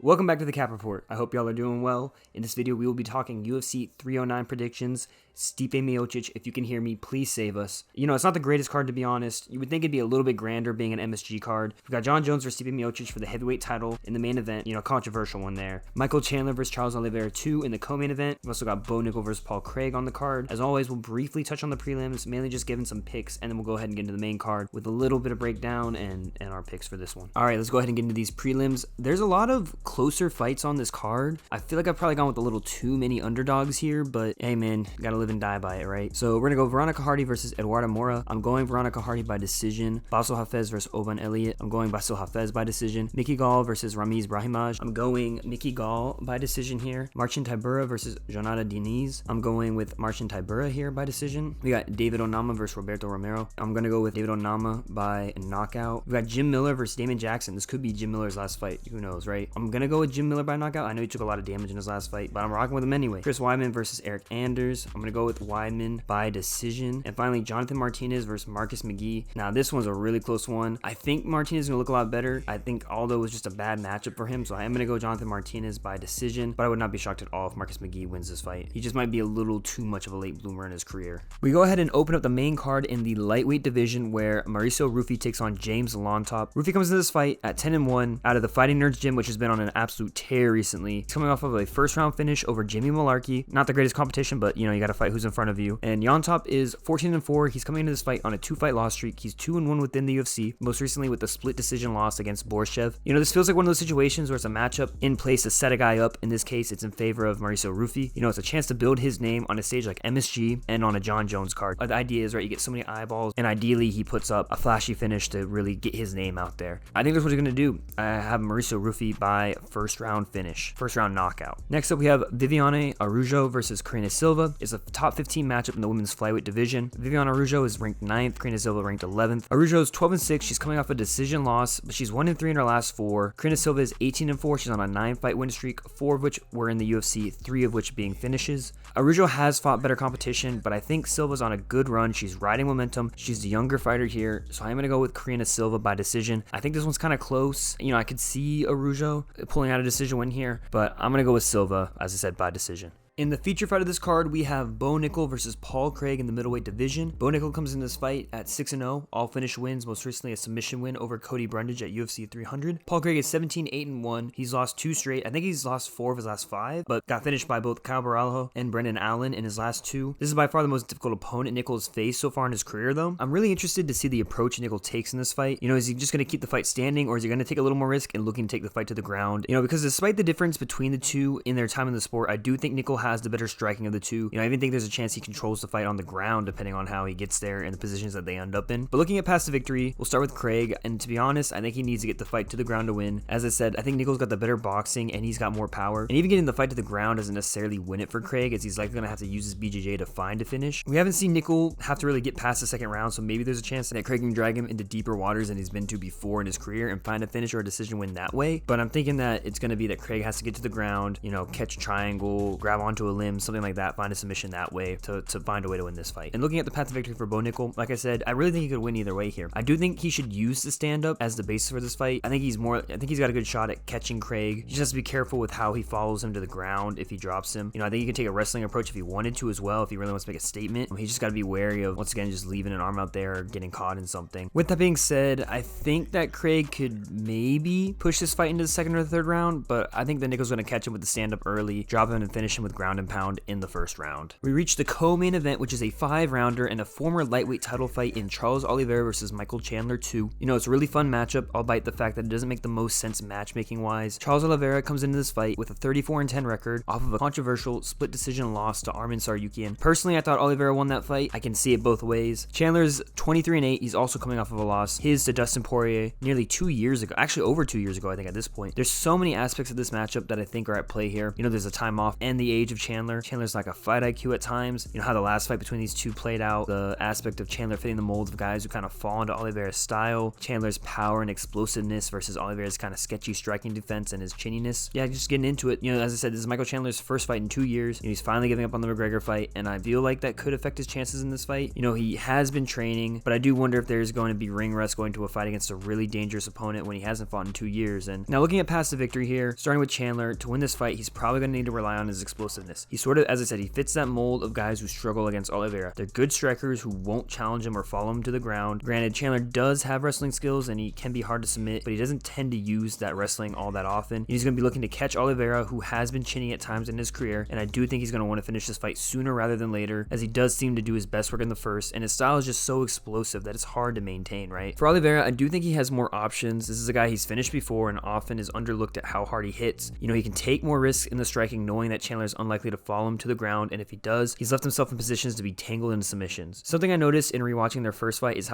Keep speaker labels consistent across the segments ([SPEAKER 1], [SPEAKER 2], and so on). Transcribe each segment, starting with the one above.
[SPEAKER 1] Welcome back to the Cap Report. I hope y'all are doing well. In this video, we will be talking UFC 309 predictions. Stipe Miocic, if you can hear me, please save us. You know, it's not the greatest card, to be honest. You would think it'd be a little bit grander being an MSG card. We've got Jon Jones versus Stipe Miocic for the heavyweight title in the main event. You know, controversial one there. Michael Chandler versus Charles Oliveira 2 in the co-main event. We've also got Bo Nickel versus Paul Craig on the card. As always, we'll briefly touch on the prelims, mainly just giving some picks, and then we'll go ahead and get into the main card with a little bit of breakdown and our picks for this one. All right, let's go ahead and get into these prelims. There's a lot of closer fights on this card. I feel like I've probably gone with a little too many underdogs here, but hey man, gotta live and die by it, right? So we're gonna go Veronica Hardy versus Eduarda Mora. I'm going Veronica Hardy by decision. Basil Hafez versus Oban Elliott. I'm going Basil Hafez by decision. Mickey Gall versus Ramiz Brahimaj. I'm going Mickey Gall by decision here. Marcin Tybura versus Jonata Diniz. I'm going with Marcin Tybura here by decision. We got David Onama versus Roberto Romero. I'm gonna go with David Onama by knockout. We got Jim Miller versus Damon Jackson. This could be Jim Miller's last fight. Who knows, right? I'm gonna go with Jim Miller by knockout. I know he took a lot of damage in his last fight, but I'm rocking with him anyway. Chris Weidman versus Eric Anders. I'm gonna go with Weidman by decision. And finally, Jonathan Martinez versus Marcus McGee. Now, this one's a really close one. I think Martinez is gonna look a lot better. I think Aldo was just a bad matchup for him, so I am gonna go Jonathan Martinez by decision, but I would not be shocked at all if Marcus McGee wins this fight. He just might be a little too much of a late bloomer in his career. We go ahead and open up the main card in the lightweight division where Mauricio Rufy takes on James Lontop. Rufy comes into this fight at 10-1 out of the Fighting Nerds gym, which has been on an absolute tear recently. He's coming off of a first round finish over Jimmy Malarkey. Not the greatest competition, but you know, you got to fight who's in front of you. And Lontop is 14-4. He's coming into this fight on a 2-fight loss streak. He's 2-1 within the UFC, most recently with the split decision loss against Borshev. You know, this feels like one of those situations where it's a matchup in place to set a guy up. In this case, it's in favor of Mauricio Rufy. You know, it's a chance to build his name on a stage like MSG and on a Jon Jones card. The idea is, right, you get so many eyeballs, and ideally he puts up a flashy finish to really get his name out there. I think that's what he's going to do. I have Mauricio Rufy by first round finish, first round knockout. Next up, we have Viviane Araújo versus Karina Silva. It's a top 15 matchup in the women's flyweight division. Viviane Araújo is ranked 9th, Karina Silva ranked 11th. Araújo is 12-6. She's coming off a decision loss, but she's 1-3 in her last 4. Karina Silva is 18-4. She's on a 9-fight win streak, 4 of which were in the UFC, 3 of which being finishes. Araújo has fought better competition, but I think Silva's on a good run. She's riding momentum. She's the younger fighter here, so I'm going to go with Karina Silva by decision. I think this one's kind of close. You know, I could see Araújo pulling out a decision win here, but I'm going to go with Silva, as I said, by decision. In the feature fight of this card, we have Bo Nickel versus Paul Craig in the middleweight division. Bo Nickel comes in this fight at 6-0, all finish wins, most recently a submission win over Cody Brundage at UFC 300. Paul Craig is 17-8-1. He's lost 2 straight. I think he's lost 4 of his last 5, but got finished by both Kyle Baralho and Brendan Allen in his last 2. This is by far the most difficult opponent Nickel has faced so far in his career, though. I'm really interested to see the approach Nickel takes in this fight. You know, is he just going to keep the fight standing, or is he going to take a little more risk and looking to take the fight to the ground? You know, because despite the difference between the two in their time in the sport, I do think Nickel has the better striking of the two. You know, I even think there's a chance he controls the fight on the ground depending on how he gets there and the positions that they end up in. But looking at past the victory, we'll start with Craig, and to be honest, I think he needs to get the fight to the ground to win. As I said, I think Nickel's got the better boxing and he's got more power. And even getting the fight to the ground doesn't necessarily win it for Craig, as he's likely going to have to use his BJJ to find a finish. We haven't seen Nickel have to really get past the second round, so maybe there's a chance that Craig can drag him into deeper waters than he's been to before in his career and find a finish or a decision win that way. But I'm thinking that it's going to be that Craig has to get to the ground, you know, catch a triangle, grab onto a limb, something like that, find a submission that way to find a way to win this fight. And looking at the path to victory for Bo Nickel, like I said, I really think he could win either way here. I do think he should use the stand-up as the basis for this fight. I think he's got a good shot at catching Craig. He just has to be careful with how he follows him to the ground if he drops him. You know, I think he could take a wrestling approach if he wanted to as well, if he really wants to make a statement. He's just got to be wary of, once again, just leaving an arm out there or getting caught in something. With that being said, I think that Craig could maybe push this fight into the second or the third round, but I think that Nickel's going to catch him with the stand-up early, drop him and finish him with ground and pound in the first round. We reach the co-main event, which is a 5-rounder and a former lightweight title fight in Charles Oliveira versus Michael Chandler 2. You know, it's a really fun matchup, albeit the fact that it doesn't make the most sense matchmaking wise. Charles Oliveira comes into this fight with a 34-10 record off of a controversial split decision loss to Arman Tsarukyan. Personally, I thought Oliveira won that fight. I can see it both ways. Chandler's 23-8. He's also coming off of a loss, his to Dustin Poirier nearly 2 years ago, actually over 2 years ago, I think at this point. There's so many aspects of this matchup that I think are at play here. You know, there's a time off and the age of Chandler. Chandler's like a fight IQ at times. You know how the last fight between these two played out, the aspect of Chandler fitting the mold of guys who kind of fall into Oliveira's style, Chandler's power and explosiveness versus Oliveira's kind of sketchy striking defense and his chinniness. Yeah, just getting into it. You know, as I said, this is Michael Chandler's first fight in 2 years. You know, he's finally giving up on the McGregor fight, and I feel like that could affect his chances in this fight. You know, he has been training, but I do wonder if there's going to be ring rust going to a fight against a really dangerous opponent when he hasn't fought in 2 years. And now looking at past the victory here, starting with Chandler, to win this fight, he's probably going to need to rely on his explosiveness. He sort of, as I said, he fits that mold of guys who struggle against Oliveira. They're good strikers who won't challenge him or follow him to the ground. Granted, Chandler does have wrestling skills and he can be hard to submit, but he doesn't tend to use that wrestling all that often. He's going to be looking to catch Oliveira, who has been chinning at times in his career, and I do think he's going to want to finish this fight sooner rather than later, as he does seem to do his best work in the first, and his style is just so explosive that it's hard to maintain, right? For Oliveira, I do think he has more options. This is a guy he's finished before and often is underlooked at how hard he hits. You know, he can take more risks in the striking, knowing that Chandler is unlikely to follow him to the ground, and if he does, he's left himself in positions to be tangled in submissions. Something I noticed in rewatching their first fight is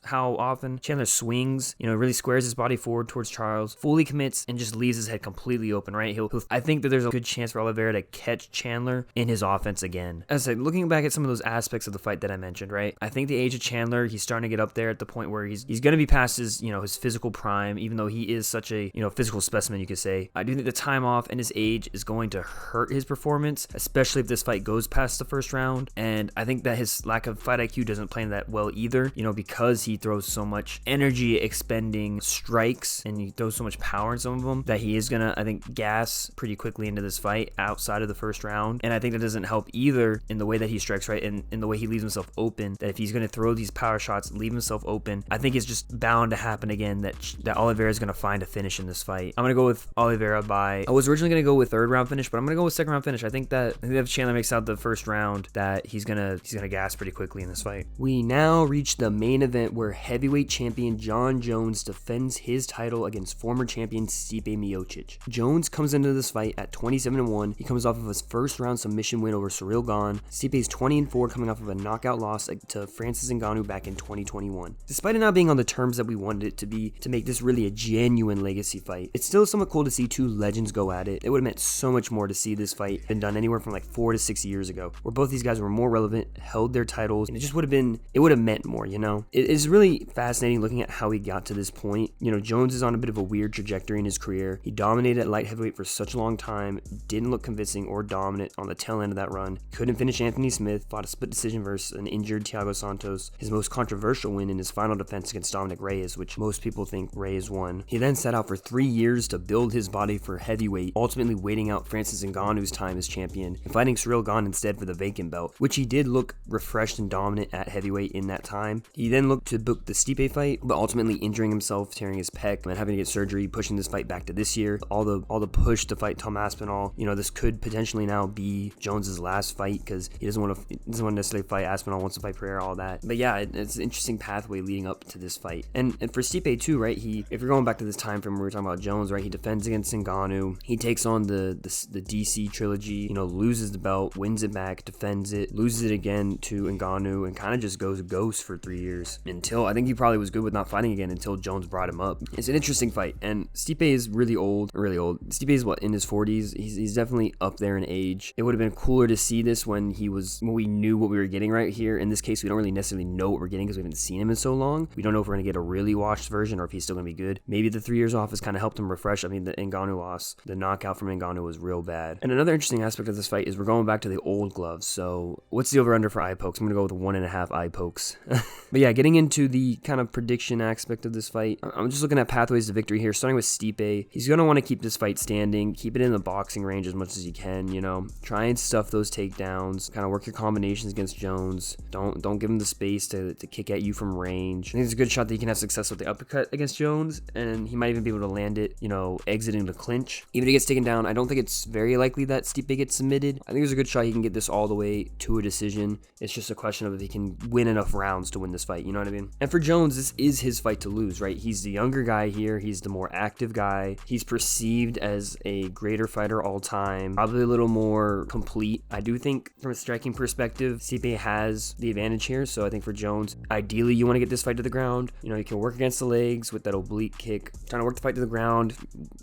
[SPEAKER 1] how often Chandler swings, you know, really squares his body forward towards Charles, fully commits, and just leaves his head completely open, right? I think that there's a good chance for Oliveira to catch Chandler in his offense again. As I said, looking back at some of those aspects of the fight that I mentioned, right? I think the age of Chandler, he's starting to get up there at the point where he's going to be past his, you know, his physical prime, even though he is such a, you know, physical specimen, you could say. I do think the time off and his age is going to hurt his performance, especially if this fight goes past the first round. And I think that his lack of fight IQ doesn't play that well either, you know, because he throws so much energy expending strikes and he throws so much power in some of them that he is gonna, I think, gas pretty quickly into this fight outside of the first round. And I think that doesn't help either in the way that he strikes, right, and in the way he leaves himself open, that if he's gonna throw these power shots, leave himself open, I think it's just bound to happen again that Oliveira is gonna find a finish in this fight. I'm gonna go with Oliveira by, I was originally gonna go with third round finish, but I'm gonna go with second round finish. I think if Chandler makes out the first round, that he's gonna gas pretty quickly in this fight. We now reach the main event where heavyweight champion Jon Jones defends his title against former champion Stipe Miocic. Jones comes into this fight at 27-1. He comes off of his first round submission win over Ciryl Gane. Stipe is 20-4, coming off of a knockout loss to Francis Ngannou back in 2021. Despite it not being on the terms that we wanted it to be to make this really a genuine legacy fight, it's still somewhat cool to see two legends go at it. It would have meant so much more to see this fight been done anywhere from like 4 to 6 years ago, where both these guys were more relevant, held their titles, and it would have meant more, you know? It is really fascinating looking at how he got to this point. You know, Jones is on a bit of a weird trajectory in his career. He dominated at light heavyweight for such a long time, didn't look convincing or dominant on the tail end of that run, couldn't finish Anthony Smith, fought a split decision versus an injured Thiago Santos, his most controversial win in his final defense against Dominic Reyes, which most people think Reyes won. He then sat out for 3 years to build his body for heavyweight, ultimately waiting out Francis Ngannou's time as champion and fighting Ciryl Gane instead for the vacant belt, which he did look refreshed and dominant at heavyweight in that time. He then looked to book the Stipe fight, but ultimately injuring himself, tearing his pec, and having to get surgery, pushing this fight back to this year. All the push to fight Tom Aspinall. You know, this could potentially now be Jones's last fight because he doesn't want to necessarily fight Aspinall, wants to fight Pereira, all that. But yeah, it's an interesting pathway leading up to this fight. And for Stipe too, right? If you're going back to this time frame where we were talking about Jones, right? He defends against Ngannou. He takes on the DC trilogy. You know, loses the belt, wins it back, defends it, loses it again to Ngannou, and kind of just goes ghost for 3 years until I think he probably was good with not fighting again until Jones brought him up. It's an interesting fight, and Stipe is really old. Stipe is in his 40s. He's definitely up there in age. It would have been cooler to see this when we knew what we were getting right here. In this case, we don't really necessarily know what we're getting because we haven't seen him in so long. We don't know if we're going to get a really washed version or if he's still going to be good. Maybe the 3 years off has kind of helped him refresh. I mean, the Ngannou loss, the knockout from Ngannou was real bad. And another interesting aspect of this fight is we're going back to the old gloves. So what's the over-under for eye pokes? I'm going to go with 1.5 eye pokes. But yeah, getting into the kind of prediction aspect of this fight, I'm just looking at pathways to victory here, starting with Stipe. He's going to want to keep this fight standing, keep it in the boxing range as much as you can, you know, try and stuff those takedowns, kind of work your combinations against Jones. Don't give him the space to kick at you from range. I think it's a good shot that he can have success with the uppercut against Jones, and he might even be able to land it, you know, exiting the clinch. Even if he gets taken down, I don't think it's very likely that Stipe gets submitted. I think there's a good shot he can get this all the way to a decision. It's just a question of if he can win enough rounds to win this fight, you know what I mean? And for Jones, this is his fight to lose, right? He's the younger guy here. He's the more active guy. He's perceived as a greater fighter all time, probably a little more complete. I do think from a striking perspective, Stipe has the advantage here. So I think for Jones, ideally you want to get this fight to the ground. You know, you can work against the legs with that oblique kick, trying to work the fight to the ground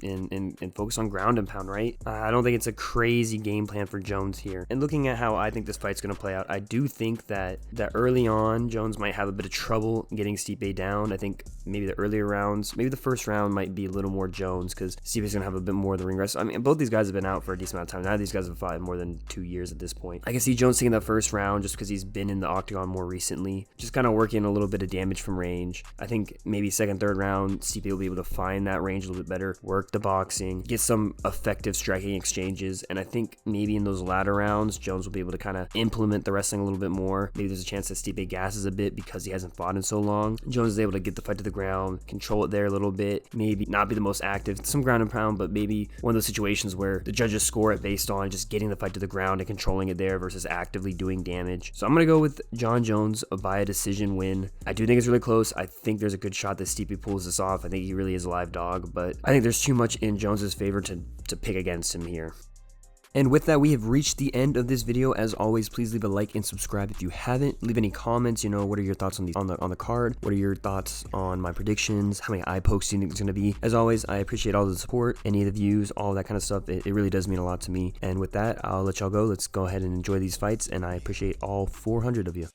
[SPEAKER 1] and focus on ground and pound, right? I don't think it's a crazy crazy game plan for Jones here. And looking at how I think this fight's going to play out, I do think that early on, Jones might have a bit of trouble getting Stipe down. I think maybe the earlier rounds, maybe the first round might be a little more Jones because Stipe's going to have a bit more of the ring rest. I mean, both these guys have been out for a decent amount of time. Now these guys have fought more than 2 years at this point. I can see Jones taking that first round just because he's been in the octagon more recently, just kind of working a little bit of damage from range. I think maybe second, third round, Stipe will be able to find that range a little bit better, work the boxing, get some effective striking exchanges, and I think maybe in those latter rounds, Jones will be able to kind of implement the wrestling a little bit more. Maybe there's a chance that Stipe gasses a bit because he hasn't fought in so long. Jones is able to get the fight to the ground, control it there a little bit, maybe not be the most active, some ground and pound, but maybe one of those situations where the judges score it based on just getting the fight to the ground and controlling it there versus actively doing damage. So I'm going to go with Jon Jones by a decision win. I do think it's really close. I think there's a good shot that Stipe pulls this off. I think he really is a live dog, but I think there's too much in Jones's favor to pick against him here. And with that, we have reached the end of this video. As always, please leave a like and subscribe if you haven't. Leave any comments. You know, what are your thoughts on the card? What are your thoughts on my predictions? How many eye pokes do you think it's going to be? As always, I appreciate all the support, any of the views, all that kind of stuff. It really does mean a lot to me. And with that, I'll let y'all go. Let's go ahead and enjoy these fights. And I appreciate all 400 of you.